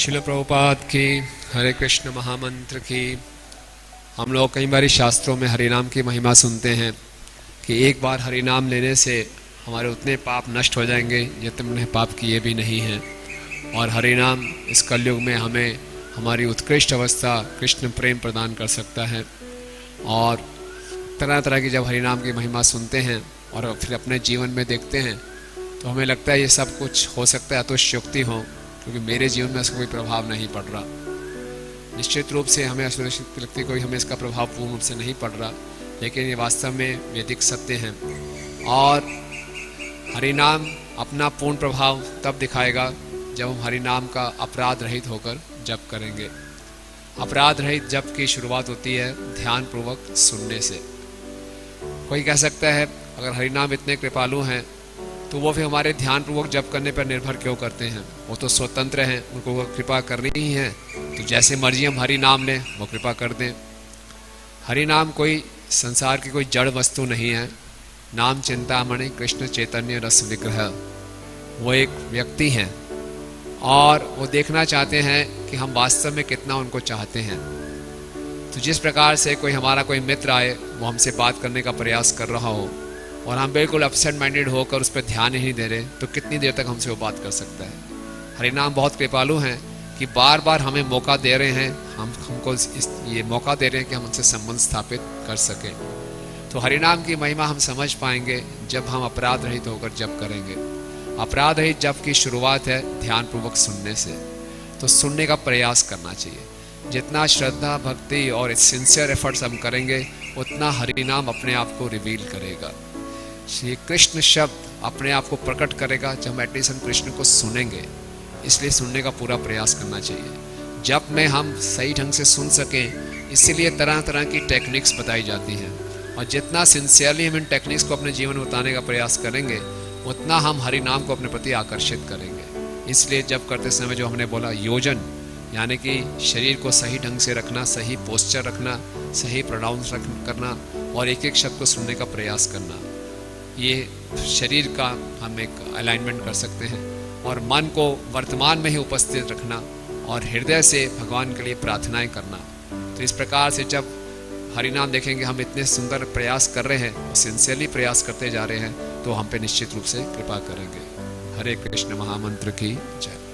शिल प्रभुपाद की हरे कृष्ण महामंत्र की। हम लोग कई बार शास्त्रों में हरिनाम की महिमा सुनते हैं कि एक बार हरिनाम लेने से हमारे उतने पाप नष्ट हो जाएंगे जितने पाप किए भी नहीं हैं। और हरिनाम इस कलयुग में हमें हमारी उत्कृष्ट अवस्था कृष्ण प्रेम प्रदान कर सकता है। और तरह तरह की जब हरिनाम की महिमा सुनते हैं और फिर अपने जीवन में देखते हैं तो हमें लगता है ये सब कुछ हो सकता है अतुष्योक्ति हो, क्योंकि मेरे जीवन में इसका कोई प्रभाव नहीं पड़ रहा। निश्चित रूप से हमें असुरक्षित लगती कोई हमें इसका प्रभाव पूर्ण रूप से नहीं पड़ रहा, लेकिन ये वास्तव में वैदिक सत्य हैं। और हरिनाम अपना पूर्ण प्रभाव तब दिखाएगा जब हम हरिनाम का अपराध रहित होकर जप करेंगे। अपराध रहित जप की शुरुआत होती है ध्यान पूर्वक सुनने से। कोई कह सकता है अगर हरिनाम इतने कृपालु हैं तो वो फिर हमारे ध्यान पूर्वक जप करने पर निर्भर क्यों करते हैं? वो तो स्वतंत्र हैं, उनको कृपा करनी ही है, तो जैसे मर्जी हम हरि नाम लें वो कृपा कर दें। हरि नाम कोई संसार की कोई जड़ वस्तु नहीं है। नाम चिंतामणि कृष्ण चैतन्य रस विग्रह, वो एक व्यक्ति हैं और वो देखना चाहते हैं कि हम वास्तव में कितना उनको चाहते हैं। तो जिस प्रकार से कोई हमारा कोई मित्र आए, वो हमसे बात करने का प्रयास कर रहा हो और हम बिल्कुल अपसेट माइंडेड होकर उस पर ध्यान ही नहीं दे रहे, तो कितनी देर तक हमसे वो बात कर सकता है? हरिनाम बहुत कृपालु हैं कि बार बार हमें मौका दे रहे हैं, हमको ये मौका दे रहे हैं कि हम उनसे संबंध स्थापित कर सकें। तो हरिनाम की महिमा हम समझ पाएंगे जब हम अपराध रहित होकर जप करेंगे। अपराध रहित जप की शुरुआत है ध्यान पूर्वक सुनने से। तो सुनने का प्रयास करना चाहिए। जितना श्रद्धा भक्ति और सिंसियर एफर्ट्स हम करेंगे उतना हरिनाम अपने आप को रिवील करेगा। श्री कृष्ण शब्द अपने आप को प्रकट करेगा जब हम एटलीस्ट हम कृष्ण को सुनेंगे। इसलिए सुनने का पूरा प्रयास करना चाहिए। जब में हम सही ढंग से सुन सकें, इसीलिए तरह तरह की टेक्निक्स बताई जाती हैं। और जितना सिंसियरली हम इन टेक्निक्स को अपने जीवन में उतारने का प्रयास करेंगे उतना हम हरि नाम को अपने प्रति आकर्षित करेंगे। इसलिए जब करते समय जो हमने बोला योजन, यानी कि शरीर को सही ढंग से रखना, सही पोस्चर रखना, सही प्रोनाउंस करना और एक एक शब्द को सुनने का प्रयास करना, ये शरीर का हम एक अलाइनमेंट कर सकते हैं। और मन को वर्तमान में ही उपस्थित रखना और हृदय से भगवान के लिए प्रार्थनाएं करना। तो इस प्रकार से जब हरिनाम देखेंगे हम इतने सुंदर प्रयास कर रहे हैं, सिंसियरली प्रयास करते जा रहे हैं, तो हम पे निश्चित रूप से कृपा करेंगे। हरे कृष्ण महामंत्र की जय।